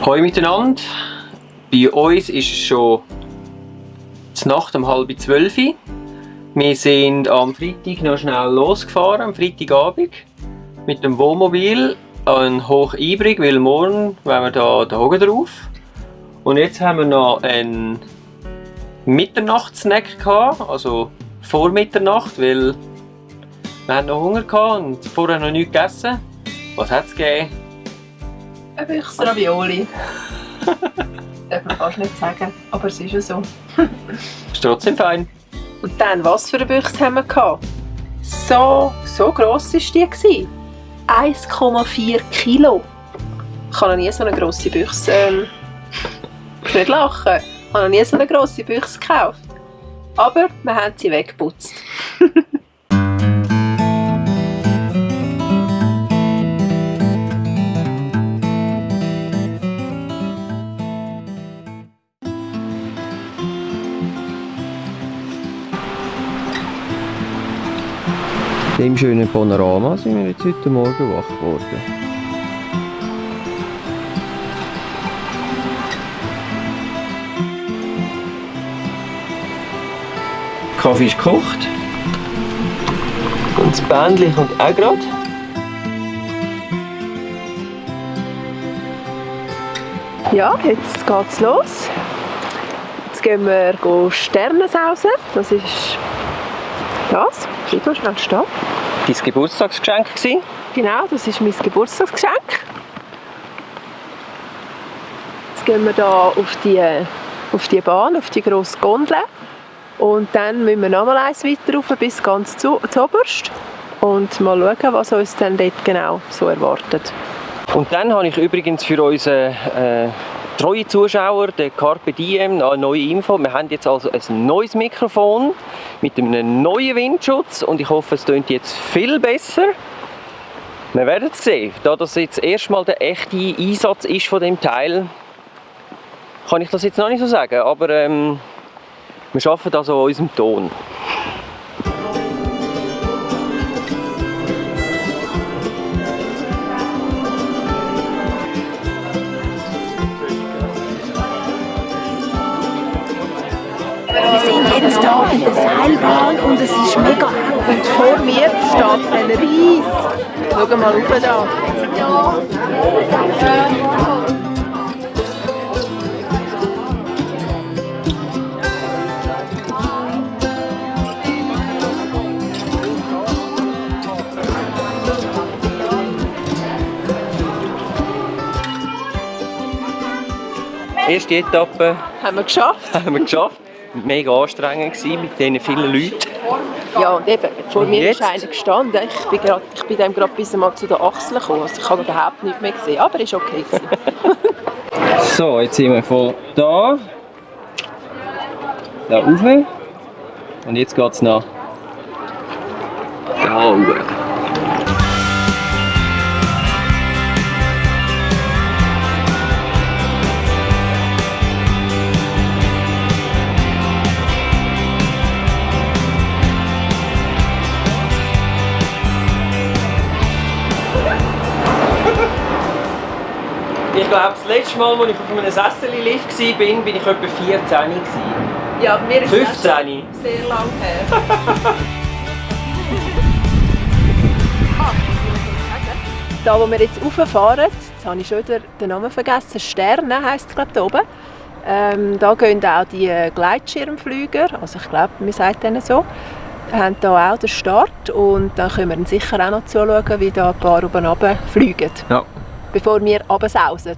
Hallo miteinander. Bei uns ist es schon die Nacht um 11:30. Wir sind am Freitag noch schnell losgefahren, am Freitagabend, mit dem Wohnmobil an Hochibrig, weil morgen wollen wir da Hogen drauf. Und jetzt haben wir noch einen Mitternachtssnack gehabt, also vor Mitternacht, weil wir haben noch Hunger gehabt und vorher noch nichts gegessen. Was hat es gegeben? Ein Büchse Ravioli. Darf man fast nicht sagen, aber es ist ja so. Ist trotzdem fein. Und dann, was für eine Büchse haben wir gehabt? So gross war die. 1,4 Kilo. Ich habe noch nie so eine grosse Büchse. Ich nicht lachen. Ich habe noch nie so eine grosse Büchse gekauft. Aber wir haben sie weggeputzt. In dem schönen Panorama sind wir jetzt heute Morgen wach geworden. Der Kaffee ist gekocht. Und das Bändchen kommt auch gerade. Ja, jetzt geht's los. Jetzt gehen wir Sterne sausen. Das ist das. Bleib mal schnell stehen. Dein Geburtstagsgeschenk gewesen? Genau, das ist mein Geburtstagsgeschenk. Jetzt gehen wir hier auf die Bahn, auf die grosse Gondel. Und dann müssen wir noch mal eins weiter rauf, bis ganz zu oberst. Und mal schauen, was uns dann dort genau so erwartet. Und dann habe ich übrigens für unseren treue Zuschauer, den Carpe Diem, eine neue Info. Wir haben jetzt also ein neues Mikrofon mit einem neuen Windschutz und ich hoffe, es tönt jetzt viel besser. Wir werden es sehen. Da das jetzt erstmal der echte Einsatz ist von dem Teil, kann ich das jetzt noch nicht so sagen, aber wir arbeiten also an unserem Ton. Wir sind jetzt hier in der Seilbahn und es ist mega. Und vor mir steht ein Ries. Schau mal rauf da. Erste Etappe Haben wir geschafft. haben wir geschafft. Mega anstrengend gewesen mit diesen vielen Leuten. Ja, und eben, vor Und mir jetzt? ist einer gestanden. Ich bin dem gerade bis einmal zu den Achseln gekommen. Also ich habe überhaupt nichts mehr gesehen, aber es war okay. So, jetzt sind wir von da rauf und jetzt geht es nach da rauf. Ich glaube, das letzte Mal, als ich auf einem Sessel-Lift war, bin ich etwa 14 gewesen. Ja, bei mir ist 15. das sehr lang her. Da, wo wir jetzt rauffahren, jetzt habe ich schon wieder den Namen vergessen, Sterne heisst es, glaube ich, da oben. Da gehen auch die Gleitschirmflüger, also ich glaube, man sagt denen so, haben da auch den Start und dann können wir dann sicher auch noch zuschauen, wie da ein paar oben runter fliegen, Ja. bevor wir runtersausen.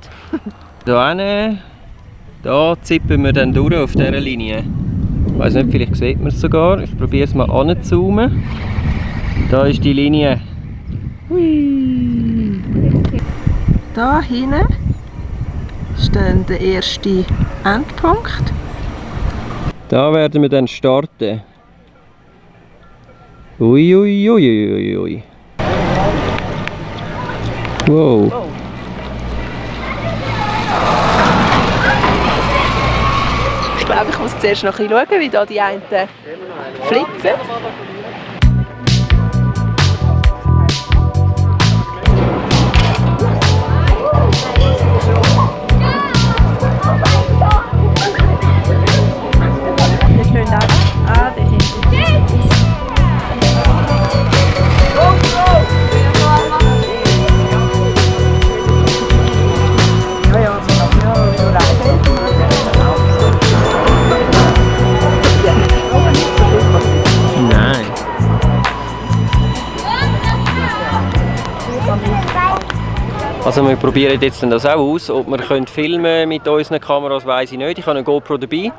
Da zippen wir dann durch auf dieser Linie. Ich weiss nicht, vielleicht sieht man es sogar. Ich probiere es mal anzuzoomen. Da ist die Linie. Hui. Da hinten ist dann der erste Endpunkt. Da werden wir dann starten. Ui, ui, ui, ui, ui. Wow. Ich glaube, ich muss zuerst noch ein bisschen schauen, wie da die einen flitzen. Also wir probieren jetzt das auch aus. Ob wir filmen mit unseren Kameras, weiss ich nicht. Ich habe eine GoPro dabei.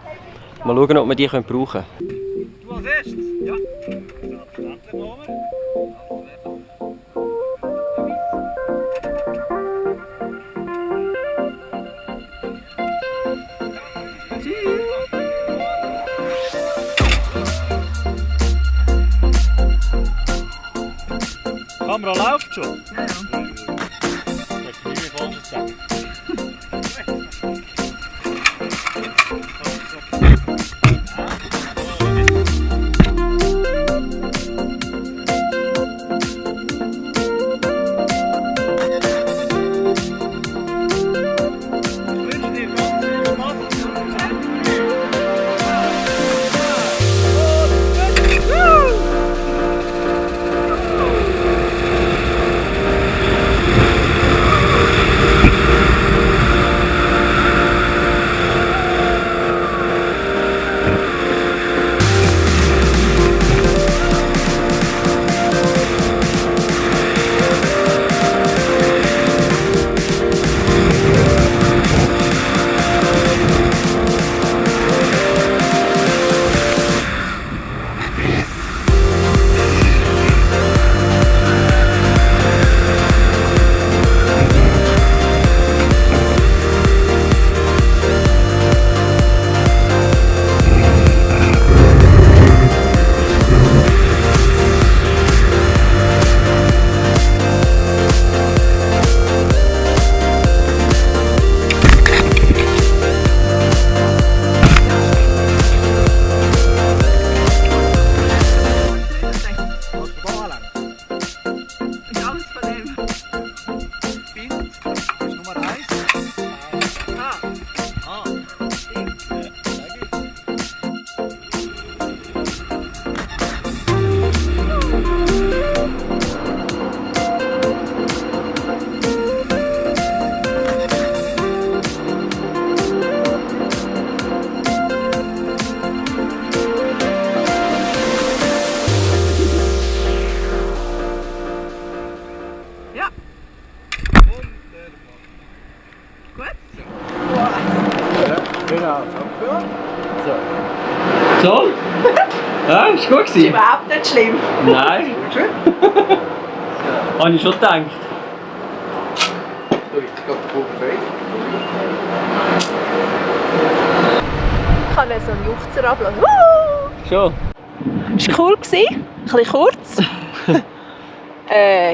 Mal schauen, ob wir die brauchen können. Du als erstes? Ja. Die Kamera läuft schon? Ja. So? Ja, ist gut Das ist überhaupt nicht schlimm. Nein. Habe ich schon gedacht. Ich kann so einen Juchzer ablassen. Schon? Das war cool. Ein bisschen kurz.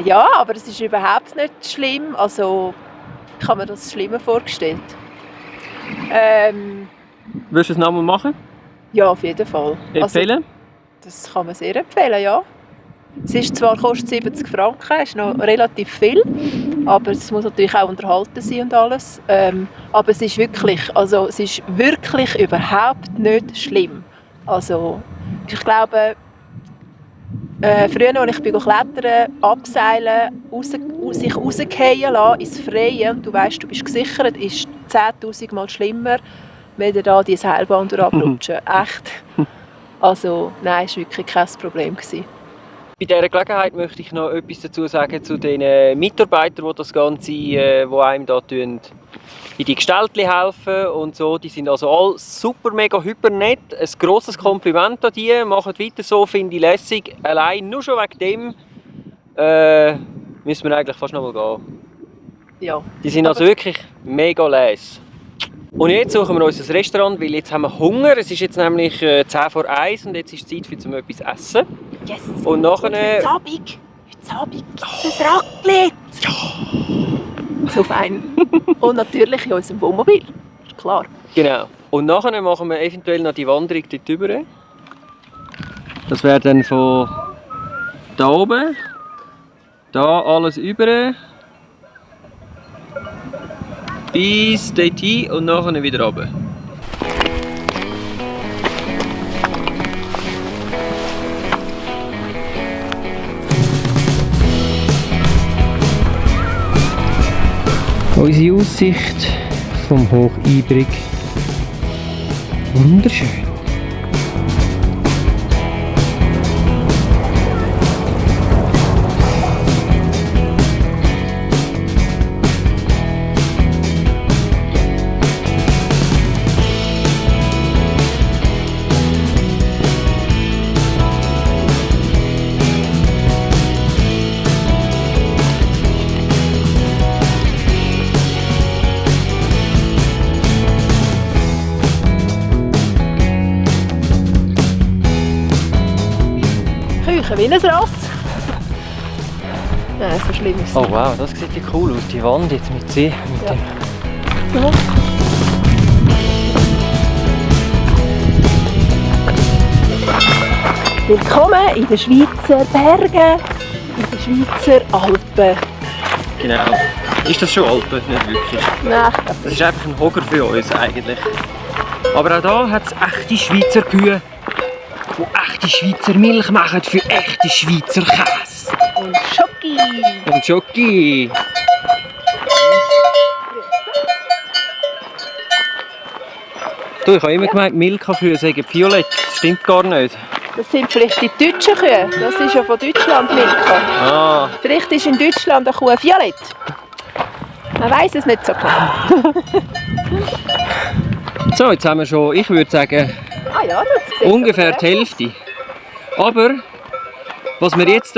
Ja, aber es ist überhaupt nicht schlimm. Also, ich habe mir das schlimmer vorgestellt. Würdest du es nochmal machen? Ja, auf jeden Fall. Empfehlen? Also, das kann man sehr empfehlen, ja. Es ist zwar, kostet 70 Franken, ist noch relativ viel, aber es muss natürlich auch unterhalten sein und alles. Aber es ist wirklich überhaupt nicht schlimm. Also, ich glaube, früher, als ich klettern, abseilen, sich rausfallen lassen ins Freie und du weißt, du bist gesichert, ist 10'000 Mal schlimmer, wenn dir da die Seilbahn abrutschen. Echt. Also, nein, es war wirklich kein Problem gewesen. Bei dieser Gelegenheit möchte ich noch etwas dazu sagen zu den Mitarbeitern, die das Ganze, die einem da in die Gestaltchen helfen und so. Die sind also alle super, mega, hyper nett. Ein grosses Kompliment an die. Macht weiter so, finde ich lässig. Allein nur schon wegen dem müssen wir eigentlich fast noch mal gehen. Ja. Die sind also wirklich mega les. Und jetzt suchen wir uns ein Restaurant, weil jetzt haben wir Hunger. Es ist jetzt nämlich 10 vor 1 und jetzt ist es Zeit für etwas zu essen. Yes! Und nachher... Heute Abend gibt es ein Raclette! Ja! So fein. Und natürlich in unserem Wohnmobil. Ist klar. Genau. Und nachher machen wir eventuell noch die Wanderung dort rüber. Das wäre dann von da oben, da alles über, bis dort und nachher wieder runter. Unsere Aussicht vom Hoch Ibrig. Wunderschön. Schleichen wie ein Ross. Nein, so schlimm ist es. Oh wow, das sieht ja cool aus, die Wand jetzt mit See. Mit dem. Ja. Willkommen in den Schweizer Bergen, in den Schweizer Alpen. Genau. Ist das schon Alpen? Nicht wirklich. Nein, Das ist einfach ein Hocker für uns eigentlich. Aber auch hier hat es echte Schweizer Kühe, die echte Schweizer Milch machen für echte Schweizer Käse. und Schoki. Und Schoki. Du, ich habe immer gemeint, Milka-Kühe seien violett. Das stimmt gar nicht. Das sind vielleicht die deutschen Kühe. Das ist ja von Deutschland Milka. Ah, Vielleicht ist in Deutschland eine Kuh violett. Man weiß es nicht so genau. so, jetzt haben wir schon, ich würde sagen, Ah ja, das sieht ungefähr aber die Hälfte. Aber, was wir jetzt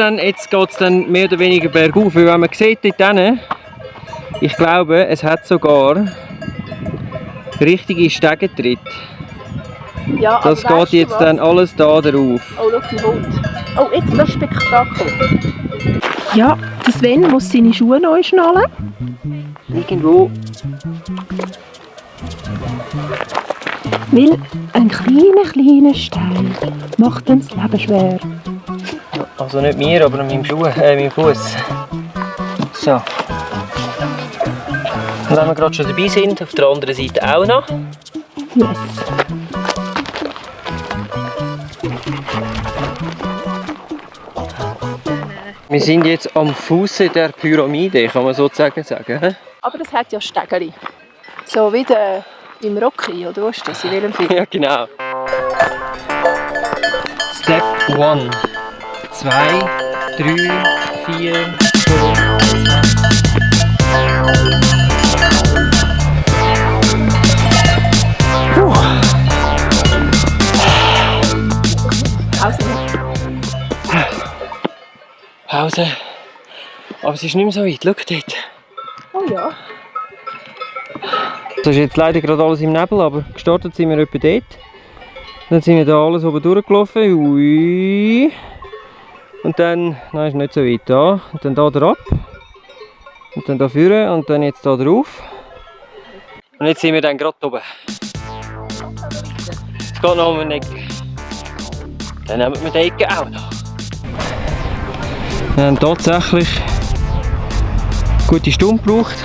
geht es dann mehr oder weniger bergauf. Weil wenn man sieht dort hinten, ich glaube, es hat sogar richtige Stegentritte. Ja, Das aber geht weißt du jetzt was? dann alles da drauf. Oh, schau, die Hund. Oh, jetzt das Spektakel. Ja, der Sven muss seine Schuhe neu schnallen. Irgendwo. Weil ein kleiner Stein macht uns das Leben schwer. Also nicht mir, aber meinem Fuß. So. Und wenn wir gerade schon dabei sind, auf der anderen Seite auch noch. Yes. Wir sind jetzt am Fuße der Pyramide, kann man sozusagen sagen. He? Aber es hat ja Stegeli. So wie im Rocky, oder was ist das? In welchem Film? Ja, genau. Step 1, 2, 3, 4, 5. Also, Pause. Aber es ist nicht mehr so weit, schau dort. oh ja. Das ist jetzt leider gerade alles im Nebel, aber gestartet sind wir etwa dort. Dann sind wir da alles oben durchgelaufen. Ui. Und dann, nein, ist nicht so weit da. Und dann da drauf. Und dann da vorne und dann jetzt da drauf. Und jetzt sind wir dann gerade oben. Es geht noch um eine Ecke. Dann nehmen wir die Ecke auch noch. Wir haben tatsächlich eine gute Stunde gebraucht.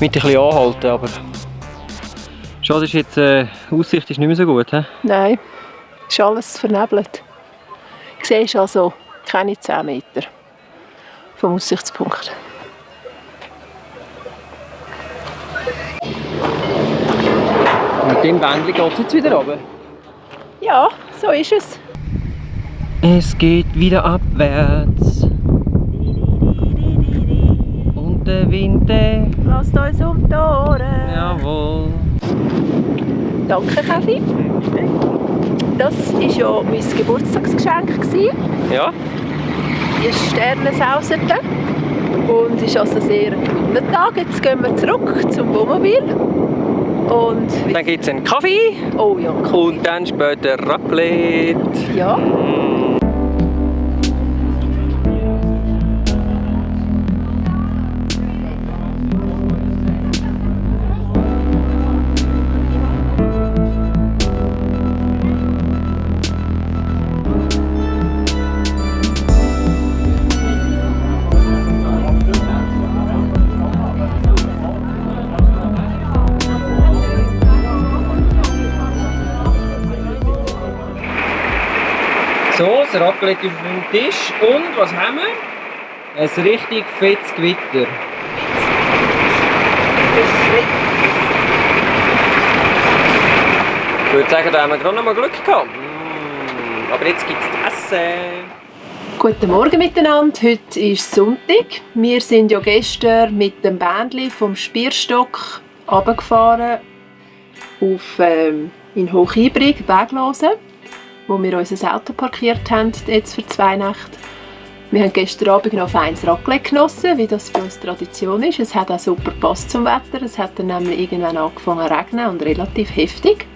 Mit ein bisschen anhalten, aber schade ist jetzt, die Aussicht ist nicht mehr so gut. He? Nein, ist alles vernebelt. Du siehst also keine 10 Meter vom Aussichtspunkt. Mit dem Bändchen geht es jetzt wieder runter. Ja, so ist es. Es geht wieder abwärts. Und der Wind, der... Lasst uns um die Ohren. Jawohl. Danke, Kevi. Das war ja mein Geburtstagsgeschenk. Ja? Die Sterne sauserten. Und es ist also sehr ein guter Tag. Jetzt gehen wir zurück zum Wohnmobil. Und Dann gibt es einen Kaffee oh ja. und dann später Raclette. Ja. So, das Raclette auf dem Tisch und was haben wir? Ein richtig fettes Gewitter. Ich würde sagen, da haben wir gerade noch mal Glück gehabt. Aber jetzt gibt es zu essen. Guten Morgen miteinander. Heute ist Sonntag. Wir sind ja gestern mit dem Bändli vom Spierstock runtergefahren auf in Hochibrig, Weglosen, wo wir unser Auto parkiert haben, jetzt für 2 Nächte. Wir haben gestern Abend noch feines Raclette genossen, wie das bei uns Tradition ist. Es hat auch super gepasst zum Wetter. Es hat dann nämlich irgendwann angefangen zu regnen und relativ heftig.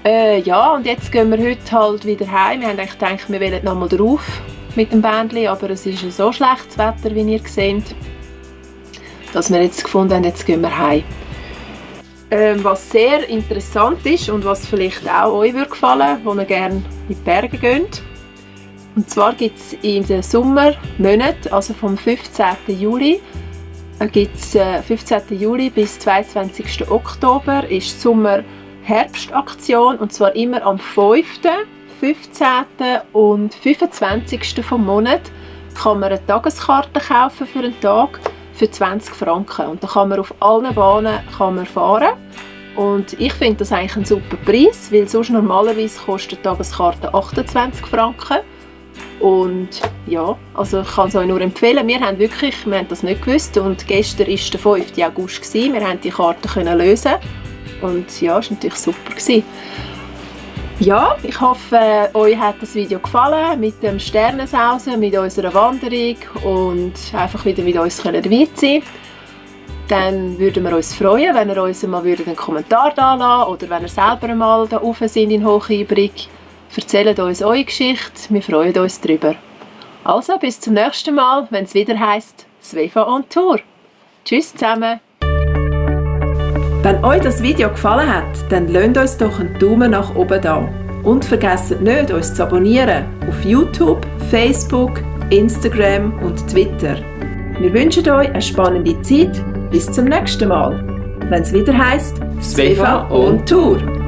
Ja, und jetzt gehen wir heute halt wieder heim. Wir haben eigentlich gedacht, wir wollen noch mal drauf mit dem Bändli, aber es ist so schlechtes Wetter, wie ihr seht, dass wir jetzt gefunden haben, jetzt gehen wir heim. Was sehr interessant ist und was vielleicht auch euch würde gefallen, wo ihr gerne in die Berge geht. Und zwar gibt es in den Sommermonaten, also vom 15. Juli, gibt's 15. Juli bis 22. Oktober ist Sommer-Herbstaktion, und zwar immer am 5., 15. und 25. vom Monat kann man eine Tageskarte kaufen für einen Tag für 20 Franken. Und da kann man auf allen Bahnen fahren. Und ich finde das eigentlich ein super Preis, weil sonst normalerweise kostet die Tageskarte 28 Franken. Und ja, also ich kann es euch nur empfehlen. Wir haben das nicht gewusst und gestern war der 5. August. Wir konnten die Karte lösen und ja, es war natürlich super. Ja, ich hoffe, euch hat das Video gefallen mit dem Sternensausen, mit unserer Wanderung und einfach wieder mit uns dabei sein können. Dann würden wir uns freuen, wenn ihr uns mal einen Kommentar da lasst oder wenn ihr selber mal da rauf sind in Hochibrig. Erzählt uns eure Geschichte, wir freuen uns darüber. Also, bis zum nächsten Mal, wenn es wieder heisst «Svefa on Tour». Tschüss zusammen! Wenn euch das Video gefallen hat, dann lasst uns doch einen Daumen nach oben da. Und vergesst nicht, uns zu abonnieren auf YouTube, Facebook, Instagram und Twitter. Wir wünschen euch eine spannende Zeit. Bis zum nächsten Mal, wenn es wieder heisst «Svefa on Tour».